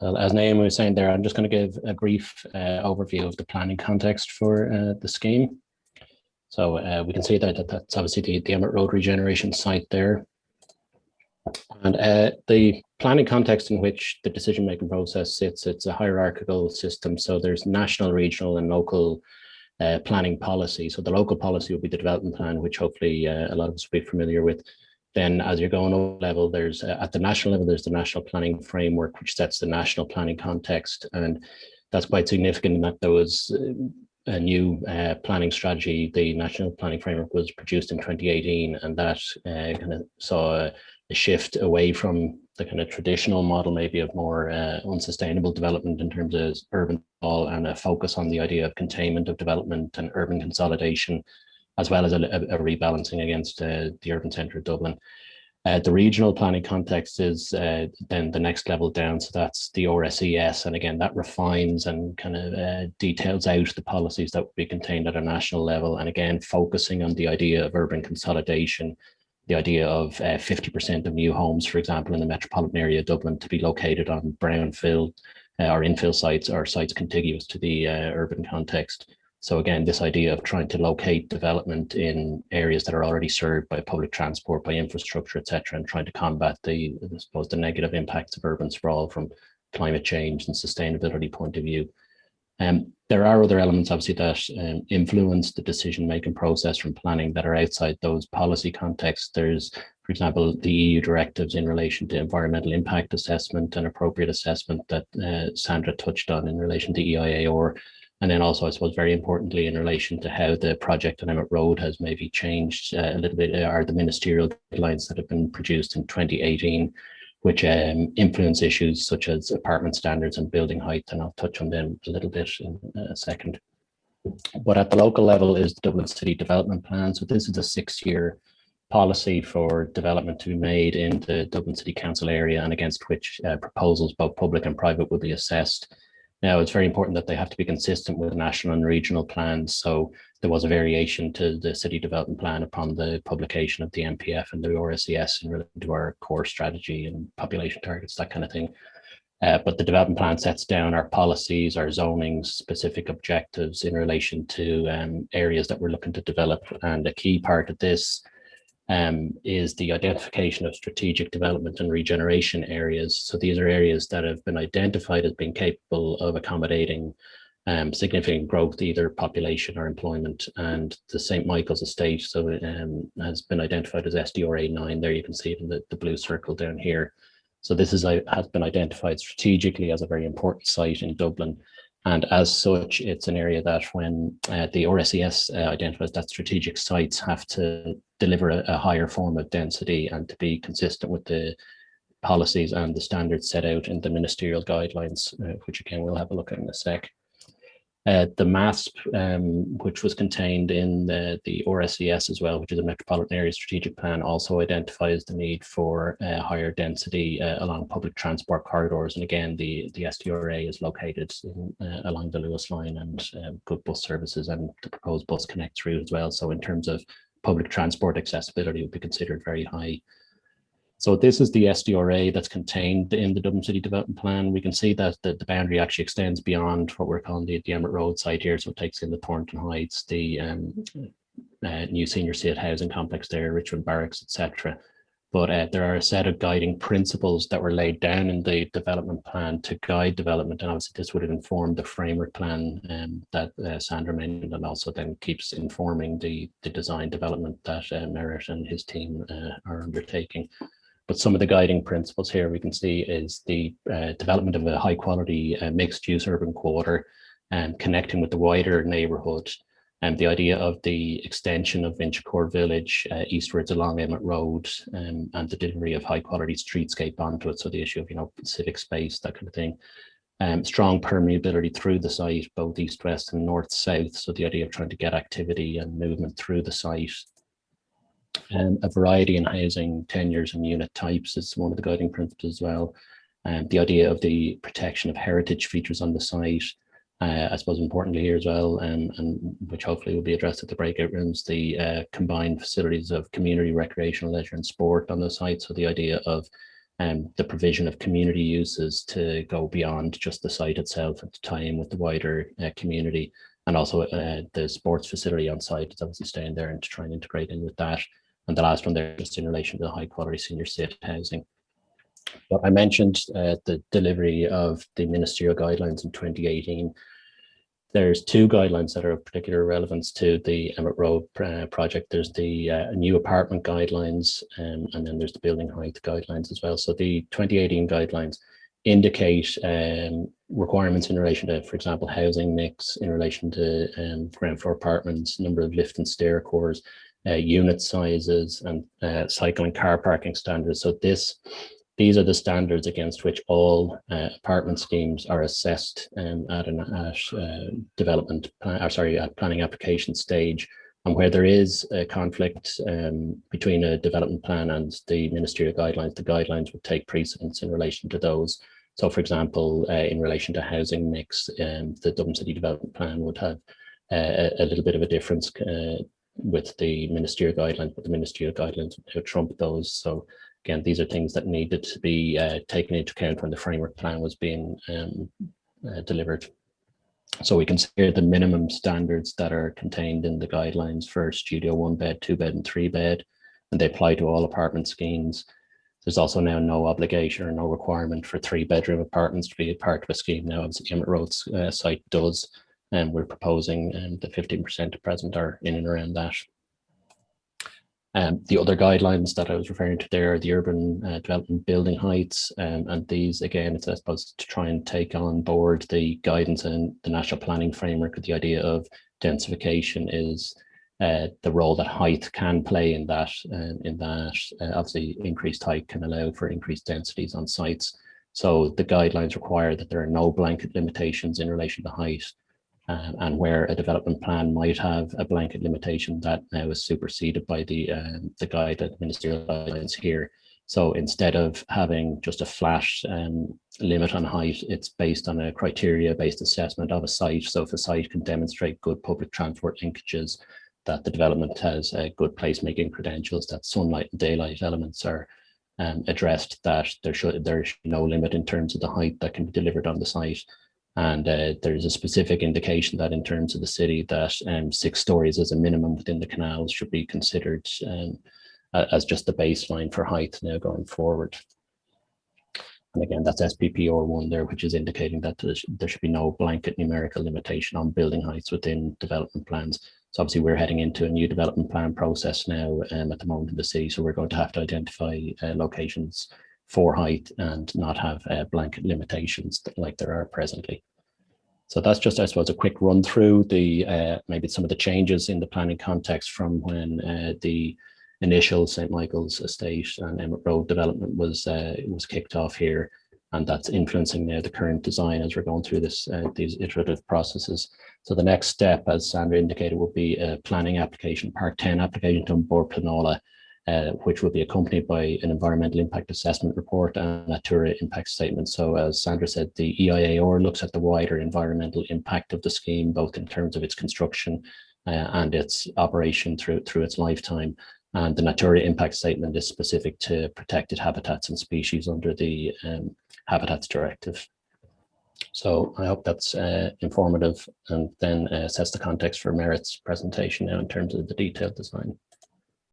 Well, as Naomi was saying there, I'm just going to give a brief overview of the planning context for the scheme. So we can see that that's obviously the Emmett Road regeneration site there. And the planning context in which the decision-making process sits, it's a hierarchical system. So there's national, regional, and local planning policy. So the local policy will be the development plan, which hopefully a lot of us will be familiar with. Then as you're going up level, there's at the national level, there's the national planning framework, which sets the national planning context. And that's quite significant in that there was a new planning strategy. The national planning framework was produced in 2018, and that kind of saw a shift away from the kind of traditional model, maybe of more unsustainable development in terms of urban sprawl, and a focus on the idea of containment of development and urban consolidation, as well as a rebalancing against the urban centre of Dublin. The regional planning context is then the next level down. So that's the RSES. And again, that refines and kind of details out the policies that would be contained at a national level. And again, focusing on the idea of urban consolidation, the idea of 50% of new homes, for example, in the metropolitan area of Dublin to be located on brownfield or infill sites or sites contiguous to the urban context. So again, this idea of trying to locate development in areas that are already served by public transport, by infrastructure, etc., and trying to combat I suppose, the negative impacts of urban sprawl from climate change and sustainability point of view. There are other elements, obviously, that influence the decision-making process from planning that are outside those policy contexts. There's, for example, the EU directives in relation to environmental impact assessment and appropriate assessment that Sandra touched on in relation to EIAR. And then also, I suppose, very importantly, in relation to how the project on Emmett Road has maybe changed a little bit, are the ministerial guidelines that have been produced in 2018, which influence issues such as apartment standards and building height. And I'll touch on them a little bit in a second. But at the local level is the Dublin City Development Plan. So this is a 6-year policy for development to be made in the Dublin City Council area, and against which proposals, both public and private, will be assessed. Now, it's very important that they have to be consistent with national and regional plans. So there was a variation to the city development plan upon the publication of the NPF and the RSES in relation to our core strategy and population targets, that kind of thing. But the development plan sets down our policies, our zoning, specific objectives in relation to areas that we're looking to develop. And a key part of this is the identification of strategic development and regeneration areas. So these are areas that have been identified as being capable of accommodating significant growth, either population or employment. And the St. Michael's Estate has been identified as SDRA 9. There you can see it in the blue circle down here. So this has been identified strategically as a very important site in Dublin. And as such, it's an area that when the RSES identifies that strategic sites have to deliver a higher form of density and to be consistent with the policies and the standards set out in the ministerial guidelines, which again, we'll have a look at in a sec. The MASP, which was contained in the RSES as well, which is a Metropolitan Area Strategic Plan, also identifies the need for higher density along public transport corridors. And again, the SDRA is located along the Lewis line, and good bus services and the proposed bus connect route as well. So in terms of public transport accessibility, would be considered very high. So this is the SDRA that's contained in the Dublin City Development Plan. We can see that the boundary actually extends beyond what we're calling the Emmett Road site here. So it takes in the Thornton Heights, the new senior state housing complex there, Richmond Barracks, etc. But there are a set of guiding principles that were laid down in the development plan to guide development. And obviously this would have informed the framework plan that Sandra mentioned, and also then keeps informing the design development that Merritt and his team are undertaking. But some of the guiding principles here we can see is the development of a high quality mixed use urban quarter and connecting with the wider neighbourhood, and the idea of the extension of Inchicore Village eastwards along Emmett Road, and the delivery of high quality streetscape onto it. So the issue of, civic space, that kind of thing. Strong permeability through the site, both east, west and north, south. So the idea of trying to get activity and movement through the site. A variety in housing tenures and unit types is one of the guiding principles as well. The idea of the protection of heritage features on the site, I suppose importantly here as well, and which hopefully will be addressed at the breakout rooms, the combined facilities of community, recreational, leisure and sport on the site. So the idea of the provision of community uses to go beyond just the site itself and to tie in with the wider community. And also the sports facility on site is obviously staying there and to try and integrate in with that. And the last one there, just in relation to the high quality senior safe housing. But I mentioned the delivery of the ministerial guidelines in 2018. There's two guidelines that are of particular relevance to the Emmett Road project. There's the new apartment guidelines, and then there's the building height guidelines as well. So the 2018 guidelines indicate requirements in relation to, for example, housing mix, in relation to ground floor apartments, number of lift and stair cores, unit sizes, and cycle and car parking standards. So these are the standards against which all apartment schemes are assessed at development, at planning application stage. And where there is a conflict between a development plan and the ministerial guidelines, the guidelines would take precedence in relation to those. So, for example, in relation to housing mix, the Dublin City Development Plan would have a little bit of a difference with the ministerial guidelines, but the ministerial guidelines would trump those. So again, these are things that needed to be taken into account when the framework plan was being delivered. So we can see here the minimum standards that are contained in the guidelines for studio 1 bed, 2 bed and 3 bed, and they apply to all apartment schemes. There's also now no obligation or no requirement for 3-bedroom apartments to be a part of a scheme. Now, obviously, Emmett Road's site does, and we're proposing the 15% at present are in and around that. The other guidelines that I was referring to there are the urban development building heights, and these, again, it's, I suppose, to try and take on board the guidance and the national planning framework with the idea of densification is the role that height can play in that. Obviously, increased height can allow for increased densities on sites. So the guidelines require that there are no blanket limitations in relation to height. And where a development plan might have a blanket limitation, that now is superseded by the ministerial guidelines here. So instead of having just a flat limit on height, it's based on a criteria-based assessment of a site. So if a site can demonstrate good public transport linkages, that the development has good placemaking credentials, that sunlight and daylight elements are addressed, that there should be no limit in terms of the height that can be delivered on the site. And there's a specific indication that in terms of the city that 6 stories as a minimum within the canals should be considered as just the baseline for height now going forward. And again, that's SPPR1 there, which is indicating that there should be no blanket numerical limitation on building heights within development plans. So obviously we're heading into a new development plan process now at the moment in the city. So we're going to have to identify locations for height and not have blanket limitations like there are presently. So that's just, I suppose, a quick run through the maybe some of the changes in the planning context from when the initial St. Michael's Estate and Emmett Road development was kicked off here, and that's influencing now the current design as we're going through these iterative processes. So the next step, as Sandra indicated, will be a planning application, Part 10 application to Bord Pleanála, which will be accompanied by an environmental impact assessment report and Natura impact statement. So as Sandra said, the EIAR looks at the wider environmental impact of the scheme, both in terms of its construction and its operation through its lifetime. And the Natura impact statement is specific to protected habitats and species under the Habitats Directive. So I hope that's informative, and then sets the context for Merit's presentation now in terms of the detailed design.